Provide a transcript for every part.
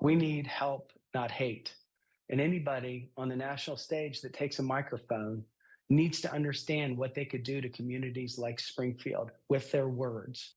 We need help, not hate. And anybody on the national stage that takes a microphone needs to understand what they could do to communities like Springfield with their words.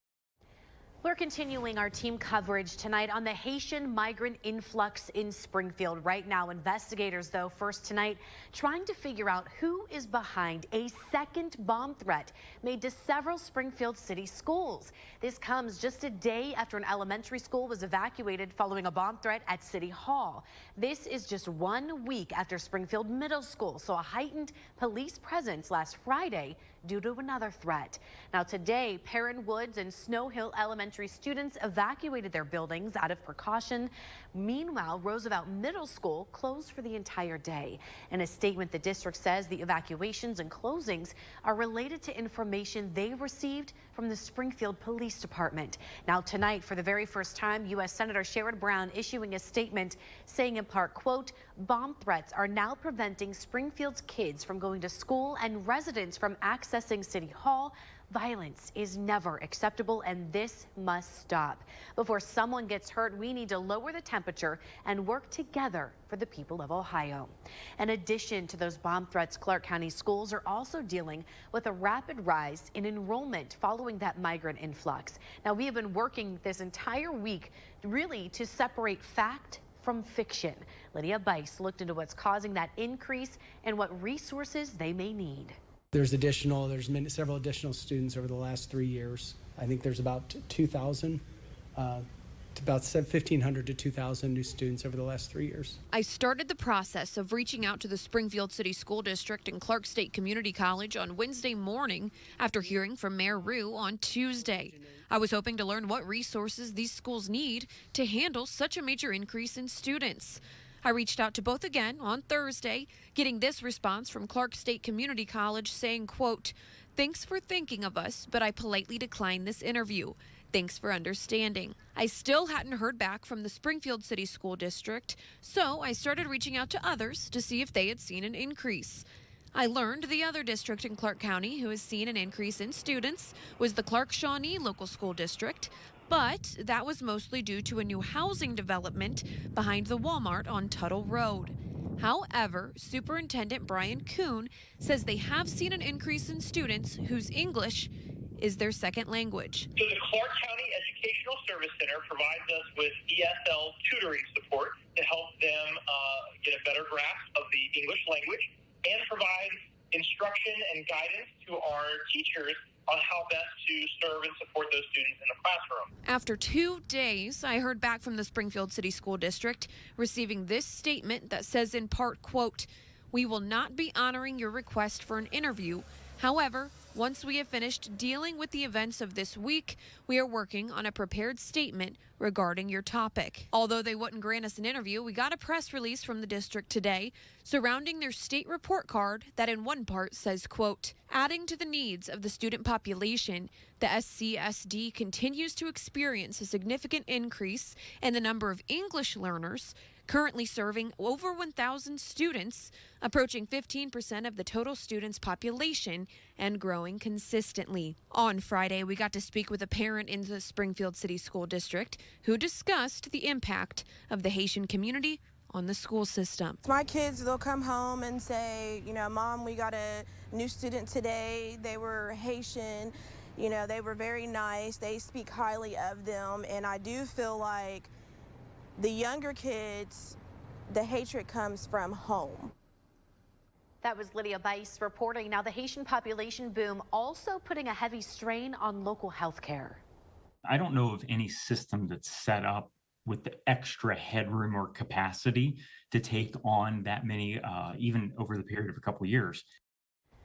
We're continuing our team coverage tonight on the Haitian migrant influx in Springfield. Right now, investigators, though, first tonight, trying to figure out who is behind a second bomb threat made to several Springfield city schools. This comes just a day after an elementary school was evacuated following a bomb threat at City Hall. This is just 1 week after Springfield Middle School saw a heightened police presence last Friday due to another threat. Now today, Perrin Woods and Snow Hill Elementary students evacuated their buildings out of precaution. Meanwhile, Roosevelt Middle School closed for the entire day. In a statement, the district says the evacuations and closings are related to information they received from the Springfield Police Department. Now tonight, for the very first time, U.S. Senator Sherrod Brown issuing a statement saying in part, quote, bomb threats are now preventing Springfield's kids from going to school and residents from accessing City Hall. Violence is never acceptable, and this must stop. Before someone gets hurt, we need to lower the temperature and work together for the people of Ohio. In addition to those bomb threats, Clark County schools are also dealing with a rapid rise in enrollment following that migrant influx. Now, we have been working this entire week really to separate fact from fiction. Lydia Bice looked into what's causing that increase and what resources they may need. There's several additional students over the last 3 years. I think there's about 2,000, about 1,500 to 2,000 new students over the last 3 years. I started the process of reaching out to the Springfield City School District and Clark State Community College on Wednesday morning after hearing from Mayor Rue on Tuesday. I was hoping to learn what resources these schools need to handle such a major increase in students. I reached out to both again on Thursday, getting this response from Clark State Community College saying, quote, thanks for thinking of us, but I politely declined this interview. Thanks for understanding. I still hadn't heard back from the Springfield City School District, so I started reaching out to others to see if they had seen an increase. I learned the other district in Clark County who has seen an increase in students was the Clark-Shawnee Local School District, but that was mostly due to a new housing development behind the Walmart on Tuttle Road. However, Superintendent Brian Kuhn says they have seen an increase in students whose English is their second language. So the Clark County Educational Service Center provides us with ESL tutoring support to help them get a better grasp of the English language and provide instruction and guidance to our teachers on how best to serve and support those students in the classroom. After 2 days, I heard back from the Springfield City School District, receiving this statement that says in part, quote, we will not be honoring your request for an interview. However, once we have finished dealing with the events of this week, we are working on a prepared statement regarding your topic. Although they wouldn't grant us an interview, we got a press release from the district today surrounding their state report card that in one part says, quote, adding to the needs of the student population, the SCSD continues to experience a significant increase in the number of English learners, currently serving over 1,000 students, approaching 15% of the total students' population and growing consistently. On Friday, we got to speak with a parent in the Springfield City School District who discussed the impact of the Haitian community on the school system. My kids, they'll come home and say, you know, Mom, we got a new student today. They were Haitian. You know, they were very nice. They speak highly of them. And I do feel like the younger kids, the hatred comes from home. That was Lydia Bice reporting. Now, the Haitian population boom also putting a heavy strain on local health care. I don't know of any system that's set up with the extra headroom or capacity to take on that many, even over the period of a couple of years.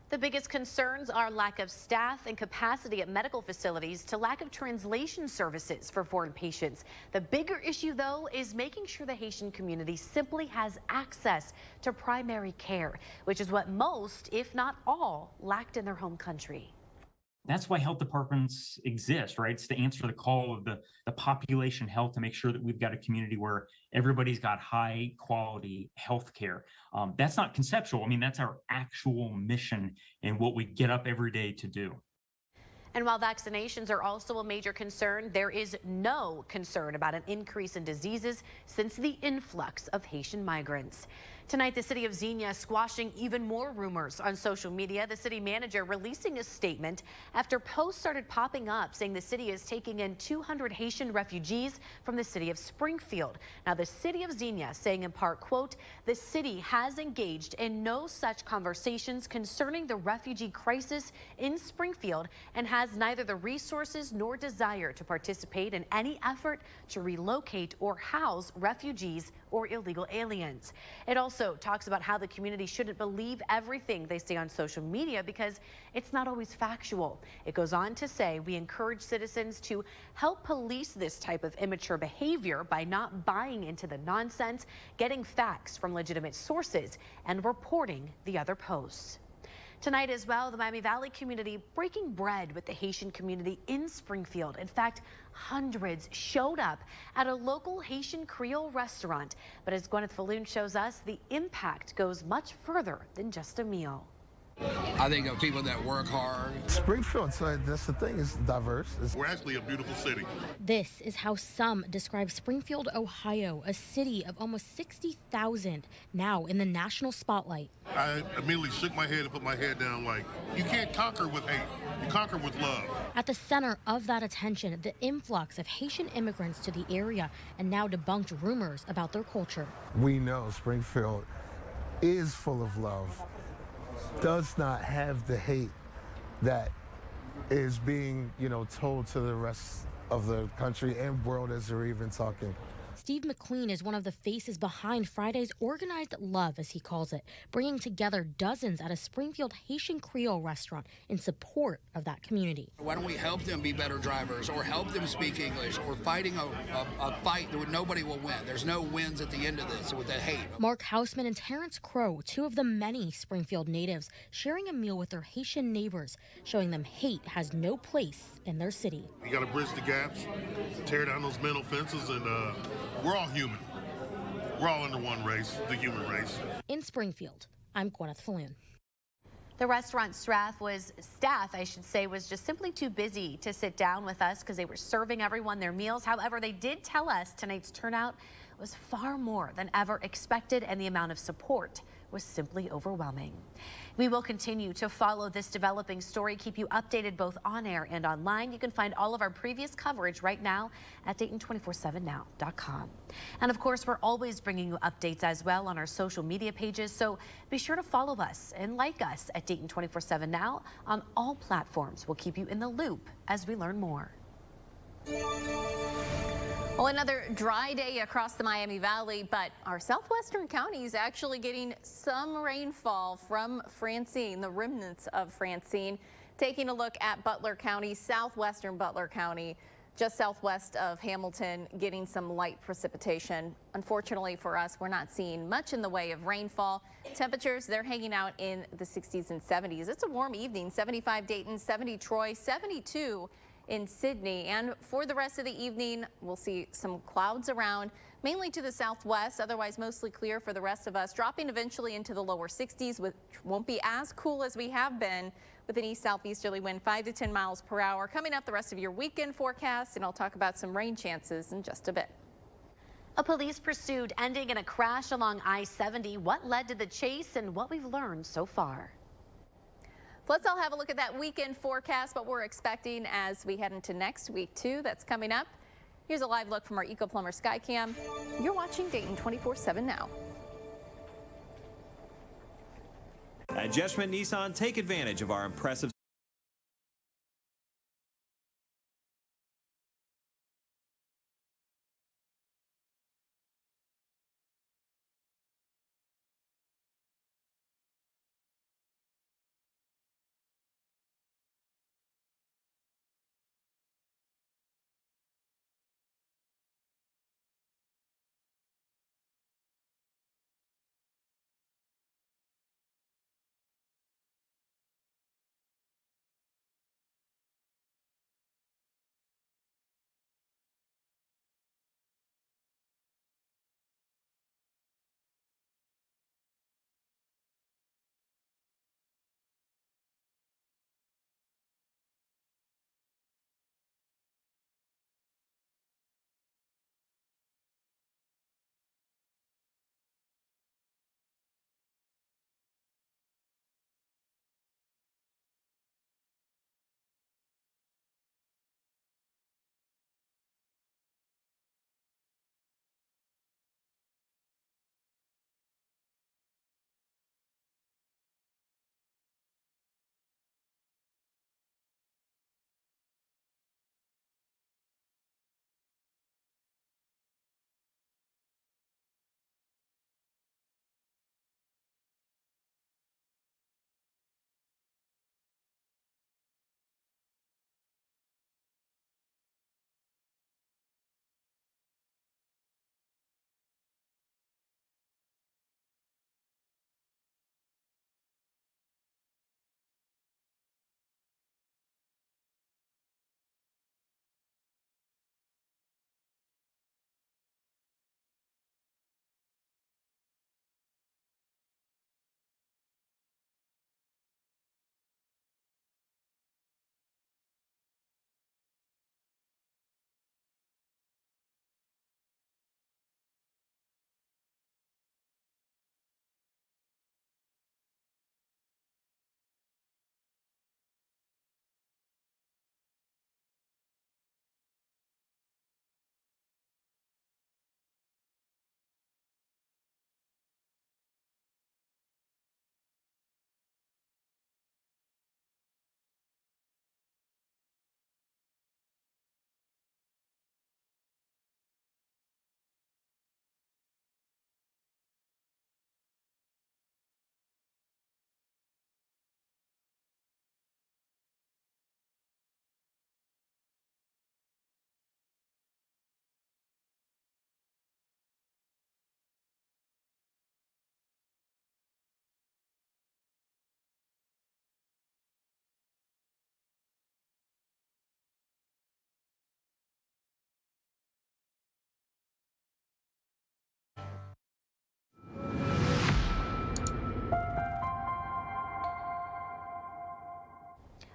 The biggest concerns are lack of staff and capacity at medical facilities to lack of translation services for foreign patients. The bigger issue, though, is making sure the Haitian community simply has access to primary care, which is what most, if not all, lacked in their home country. That's why health departments exist, right? It's to answer the call of the population health, to make sure that we've got a community where everybody's got high quality health care. That's not conceptual. I mean, that's our actual mission and what we get up every day to do. And while vaccinations are also a major concern, there is no concern about an increase in diseases since the influx of Haitian migrants. Tonight, the city of Xenia squashing even more rumors on social media. The city manager releasing a statement after posts started popping up saying the city is taking in 200 Haitian refugees from the city of Springfield. Now, the city of Xenia saying in part, quote, the city has engaged in no such conversations concerning the refugee crisis in Springfield and has neither the resources nor desire to participate in any effort to relocate or house refugees or illegal aliens. It also talks about how the community shouldn't believe everything they see on social media because it's not always factual. It goes on to say we encourage citizens to help police this type of immature behavior by not buying into the nonsense, getting facts from legitimate sources, and reporting the other posts. Tonight as well, the Miami Valley community breaking bread with the Haitian community in Springfield. In fact, hundreds showed up at a local Haitian Creole restaurant. But as Gwyneth Falloon shows us, the impact goes much further than just a meal. I think of people that work hard. Springfield, so that's the thing, is diverse. We're actually a beautiful city. This is how some describe Springfield, Ohio, a city of almost 60,000, now in the national spotlight. I immediately shook my head and put my head down like, you can't conquer with hate, you conquer with love. At the center of that attention, the influx of Haitian immigrants to the area and now debunked rumors about their culture. We know Springfield is full of love, does not have the hate that is being, told to the rest of the country and world as they're even talking. Steve McQueen is one of the faces behind Friday's organized love, as he calls it, bringing together dozens at a Springfield Haitian Creole restaurant in support of that community. Why don't we help them be better drivers or help them speak English or fighting a fight that nobody will win? There's no wins at the end of this with that hate. Mark Hausman and Terrence Crow, two of the many Springfield natives, sharing a meal with their Haitian neighbors, showing them hate has no place in their city. You got to bridge the gaps, tear down those mental fences, and we're all human. We're all under one race, the human race. In Springfield, I'm Gwyneth Falloon. The restaurant staff was just simply too busy to sit down with us because they were serving everyone their meals. However, they did tell us tonight's turnout was far more than ever expected, and the amount of support was simply overwhelming. We will continue to follow this developing story, keep you updated both on air and online. You can find all of our previous coverage right now at Dayton247now.com. And of course, we're always bringing you updates as well on our social media pages, so be sure to follow us and like us at Dayton 24/7 Now on all platforms. We'll keep you in the loop as we learn more. Well, another dry day across the Miami Valley, but our southwestern counties actually getting some rainfall from Francine, the remnants of Francine. Taking a look at Butler County, southwestern Butler County, just southwest of Hamilton, getting some light precipitation. Unfortunately for us, we're not seeing much in the way of rainfall. Temperatures, they're hanging out in the 60s and 70s. It's a warm evening, 75 Dayton, 70 Troy, 72 in Sydney. And for the rest of the evening, we'll see some clouds around, mainly to the southwest, otherwise mostly clear for the rest of us, dropping eventually into the lower 60s, which won't be as cool as we have been, with an east-southeasterly wind 5 to 10 miles per hour. Coming up the rest of your weekend forecast, and I'll talk about some rain chances in just a bit. A police pursuit ending in a crash along I-70. What led to the chase and what we've learned so far. Let's all have a look at that weekend forecast, what we're expecting as we head into next week, too. That's coming up. Here's a live look from our Eco Plumber Skycam. You're watching Dayton 24/7 Now. At Jeshman Nissan, take advantage of our impressive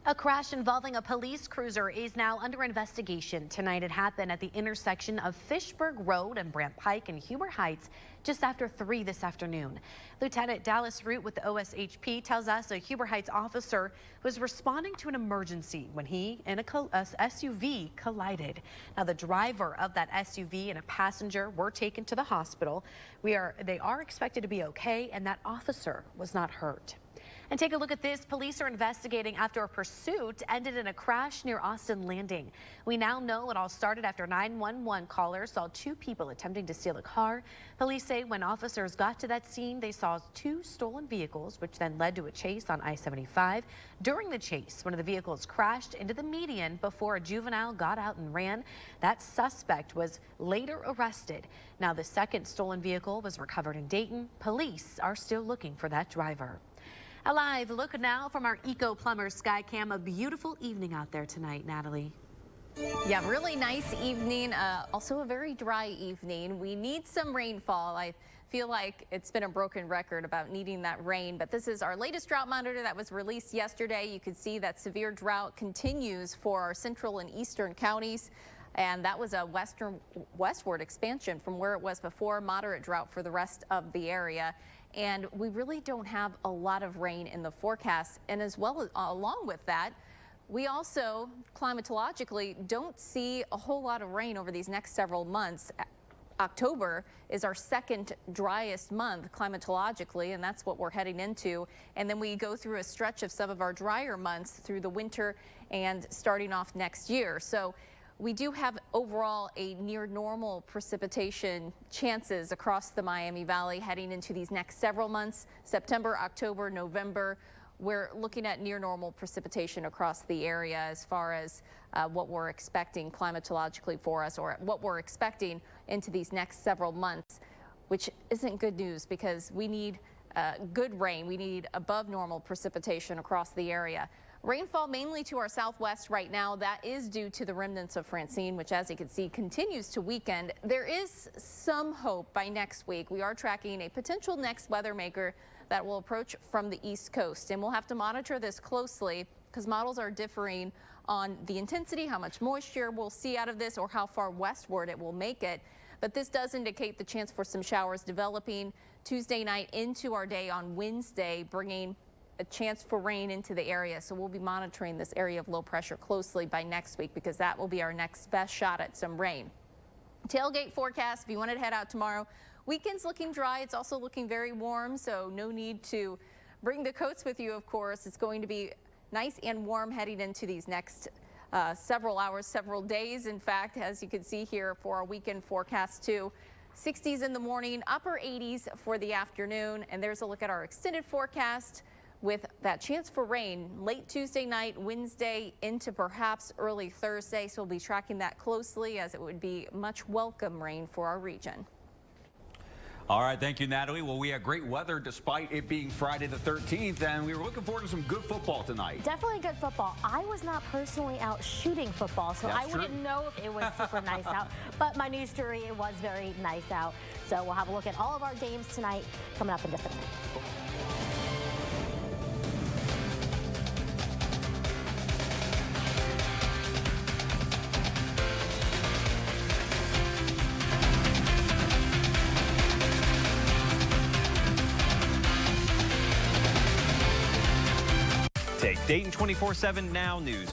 A crash involving a police cruiser is now under investigation. Tonight it happened at the intersection of Fishburg Road and Brant Pike in Huber Heights just after 3 this afternoon. Lieutenant Dallas Root with the OSHP tells us a Huber Heights officer was responding to an emergency when he and a SUV collided. Now the driver of that SUV and a passenger were taken to the hospital. They are expected to be okay, and that officer was not hurt. And take a look at this. Police are investigating after a pursuit ended in a crash near Austin Landing. We now know it all started after 911 callers saw 2 people attempting to steal a car. Police say when officers got to that scene, they saw 2 stolen vehicles, which then led to a chase on I-75. During the chase, one of the vehicles crashed into the median before a juvenile got out and ran. That suspect was later arrested. Now the second stolen vehicle was recovered in Dayton. Police are still looking for that driver. A live look now from our Eco Plumber Sky Cam. A beautiful evening out there tonight, Natalie. Yeah, really nice evening. Also a very dry evening. We need some rainfall. I feel like it's been a broken record about needing that rain, but this is our latest drought monitor that was released yesterday. You can see that severe drought continues for our central and eastern counties. And that was a westward expansion from where it was before. Moderate drought for the rest of the area. And we really don't have a lot of rain in the forecast. And as well as along with that, we also climatologically don't see a whole lot of rain over these next several months. October is our second driest month climatologically, and that's what we're heading into. And then we go through a stretch of some of our drier months through the winter and starting off next year. So we do have overall a near normal precipitation chances across the Miami Valley heading into these next several months. September, October, November, we're looking at near normal precipitation across the area as far as what we're expecting climatologically for us, or what we're expecting into these next several months, which isn't good news because we need good rain. We need above normal precipitation across the area. Rainfall mainly to our southwest right now. That is due to the remnants of Francine, which, as you can see, continues to weaken. There is some hope by next week. We are tracking a potential next weather maker that will approach from the east coast, and we'll have to monitor this closely because models are differing on the intensity, how much moisture we'll see out of this, or how far westward it will make it. But this does indicate the chance for some showers developing Tuesday night into our day on Wednesday, bringing a chance for rain into the area. So we'll be monitoring this area of low pressure closely by next week because that will be our next best shot at some rain. Tailgate forecast, if you wanted to head out tomorrow, weekend's looking dry. It's also looking very warm, so no need to bring the coats with you, of course. It's going to be nice and warm heading into these next several hours, several days, in fact, as you can see here for our weekend forecast too. 60s in the morning, upper 80s for the afternoon. And there's a look at our extended forecast with that chance for rain late Tuesday night, Wednesday into perhaps early Thursday. So we'll be tracking that closely as it would be much welcome rain for our region. All right, thank you, Natalie. Well, we had great weather despite it being Friday the 13th, and we were looking forward to some good football tonight. Definitely good football. I was not personally out shooting football, so I wouldn't know if it was super nice out. But my news story, it was very nice out. So we'll have a look at all of our games tonight coming up in just a minute. Take Dayton 24/7 Now News.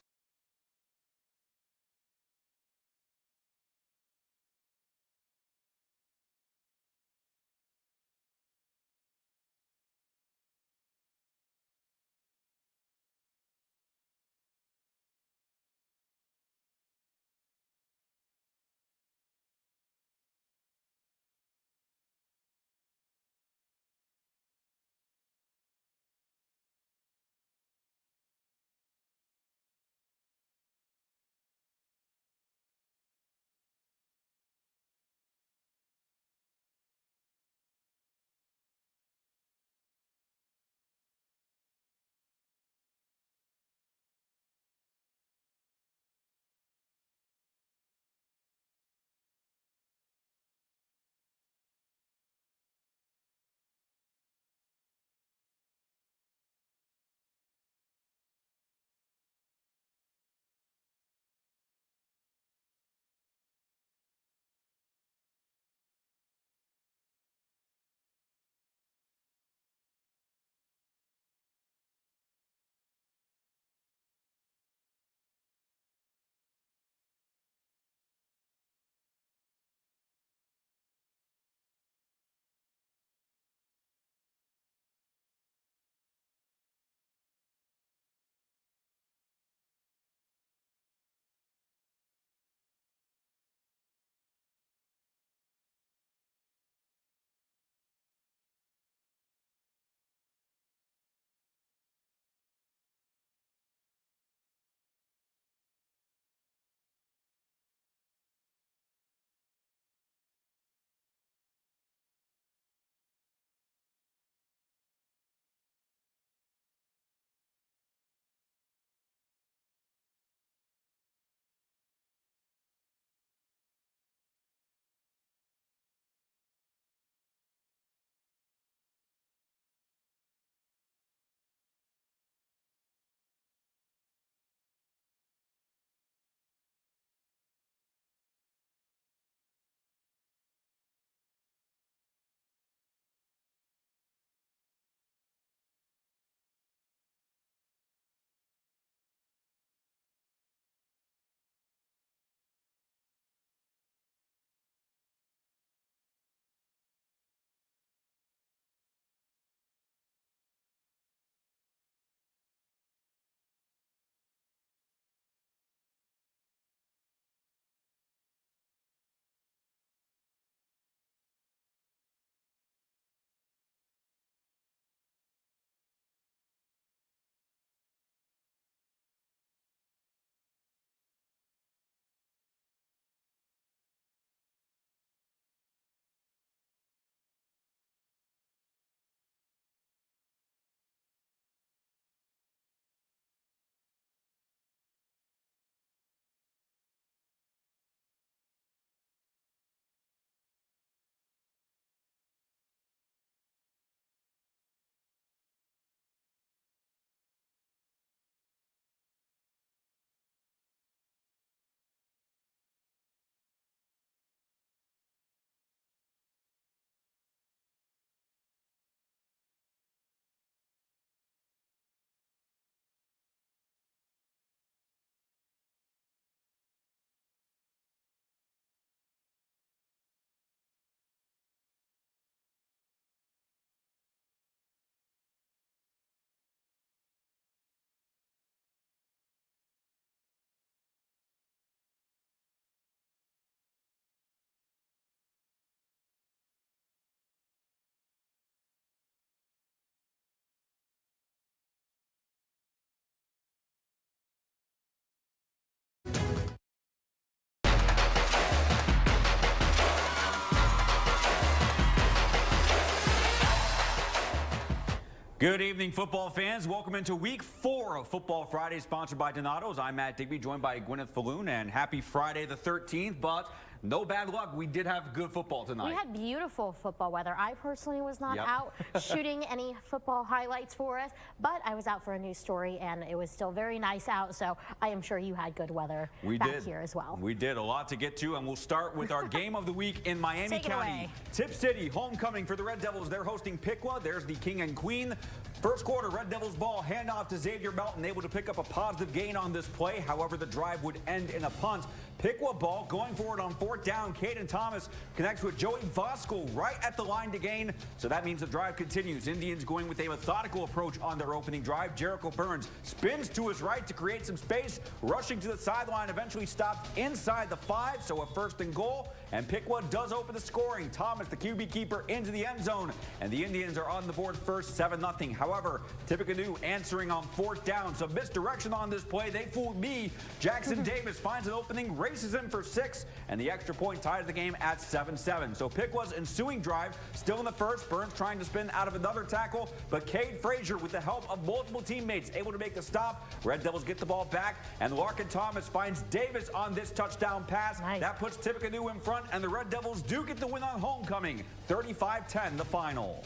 Good evening, football fans. Welcome into week 4 of Football Friday, sponsored by Donato's. I'm Matt Digby, joined by Gwyneth Falloon, and happy Friday the 13th, but no bad luck. We did have good football tonight. We had beautiful football weather. I personally was not out shooting any football highlights for us, but I was out for a news story, and it was still very nice out, so I am sure you had good weather here as well. We did. A lot to get to, and we'll start with our game of the week in Miami County. Tip City, homecoming for the Red Devils. They're hosting Piqua. There's the king and queen. First quarter, Red Devils ball, handoff to Xavier Melton, able to pick up a positive gain on this play. However, the drive would end in a punt. Piqua ball going forward on 4th down. Caden Thomas connects with Joey Voskuhl right at the line to gain. So that means the drive continues. Indians going with a methodical approach on their opening drive. Jericho Burns spins to his right to create some space, rushing to the sideline, eventually stopped inside the 5, so a 1st and goal. And Piqua does open the scoring. Thomas, the QB keeper, into the end zone, and the Indians are on the board first, 7-0. However, Tippecanoe answering on 4th down. Some misdirection on this play. They fooled me. Jackson Davis finds an opening, races in for 6, and the extra point ties the game at 7-7. So Piqua's ensuing drive still in the first. Burns trying to spin out of another tackle, but Cade Frazier, with the help of multiple teammates, able to make the stop. Red Devils get the ball back, and Larkin Thomas finds Davis on this touchdown pass. That puts Tippecanoe in front, and the Red Devils do get the win on homecoming. 35-10 the final.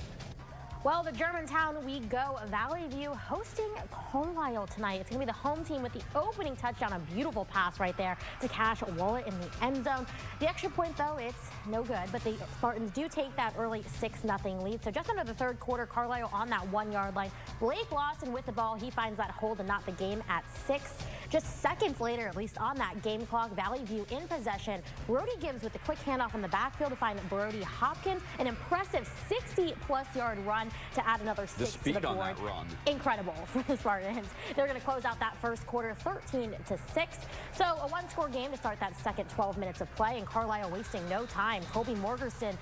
Well, the Germantown we go. Valley View hosting Carlisle tonight. It's going to be the home team with the opening touchdown. A beautiful pass right there to Cash Wallet in the end zone. The extra point, though, it's no good. But the Spartans do take that early 6-0 lead. So just under the 3rd quarter, Carlisle on that 1-yard line. Blake Lawson with the ball. He finds that hold and not the game at 6. Just seconds later, at least on that game clock, Valley View in possession. Brody Gibbs with the quick handoff in the backfield to find Brody Hopkins. An impressive 60-plus yard run to add another 6 to the board. On that run. Incredible for the Spartans. They're going to close out that first quarter 13-6. So a 1-score game to start that second 12 minutes of play, and Carlisle wasting no time. Kobe Morgerson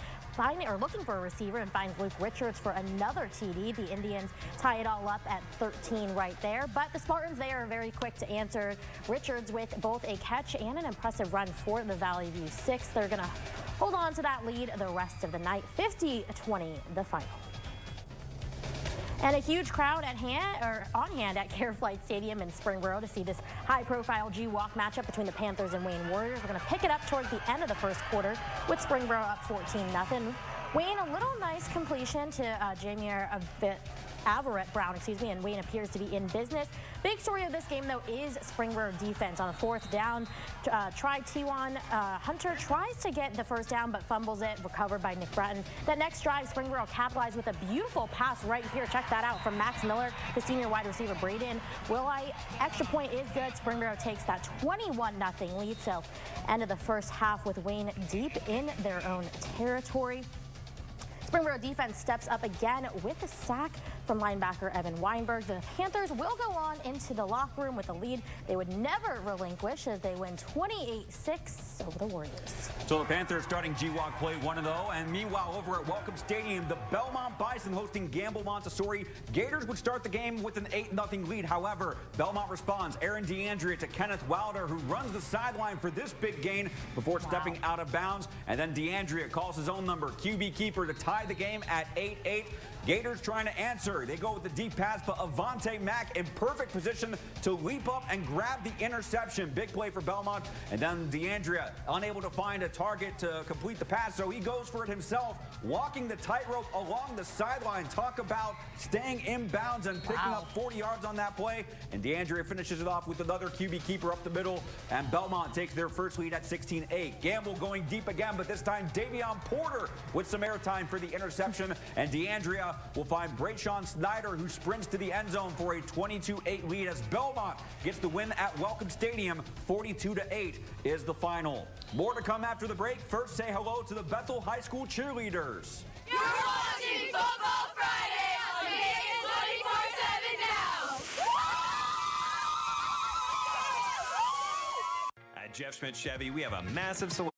looking for a receiver and finds Luke Richards for another TD. The Indians tie it all up at 13 right there. But the Spartans, they are very quick to answer. Richards with both a catch and an impressive run for the Valley View 6. They're going to hold on to that lead the rest of the night. 50-20 the final. And a huge crowd on hand at Care Flight Stadium in Springboro to see this high-profile G-Walk matchup between the Panthers and Wayne Warriors. We're going to pick it up towards the end of the first quarter with Springboro up 14-0. Wayne, a little nice completion to Jameer Averett Brown, and Wayne appears to be in business. Big story of this game, though, is Springboro defense. On a 4th down, T1 Hunter tries to get the first down, but fumbles it, recovered by Nick Bratton. That next drive, Springboro capitalized with a beautiful pass right here. Check that out from Max Miller to senior wide receiver Braden Willi. Extra point is good. Springboro takes that 21-0 lead. So end of the first half with Wayne deep in their own territory. Springboro defense steps up again with a sack from linebacker Evan Weinberg. The Panthers will go on into the locker room with a lead they would never relinquish as they win 28-6 over the Warriors. So the Panthers starting G-Walk play 1-0, and meanwhile over at Welcome Stadium, the Belmont Bison hosting Gamble Montessori. Gators would start the game with an 8-0 lead. However, Belmont responds. Aaron DeAndrea to Kenneth Wilder, who runs the sideline for this big gain before stepping out of bounds. And then DeAndrea calls his own number, QB keeper, to tie the game at 8-8. Gators trying to answer. They go with the deep pass, but Avante Mack in perfect position to leap up and grab the interception. Big play for Belmont. And then DeAndrea unable to find a target to complete the pass, so he goes for it himself, walking the tightrope along the sideline. Talk about staying in bounds and picking up 40 yards on that play. And DeAndrea finishes it off with another QB keeper up the middle, and Belmont takes their first lead at 16-8. Gamble going deep again, but this time Davion Porter with some airtime for the interception, and DeAndrea will find Brayshawn Snyder, who sprints to the end zone for a 22-8 lead as Belmont gets the win at Welcome Stadium. 42-8 is the final. More to come after the break. First, say hello to the Bethel High School cheerleaders. You're watching Football Friday on Vegas 24/7 now. At Jeff Schmidt Chevy, we have a massive selection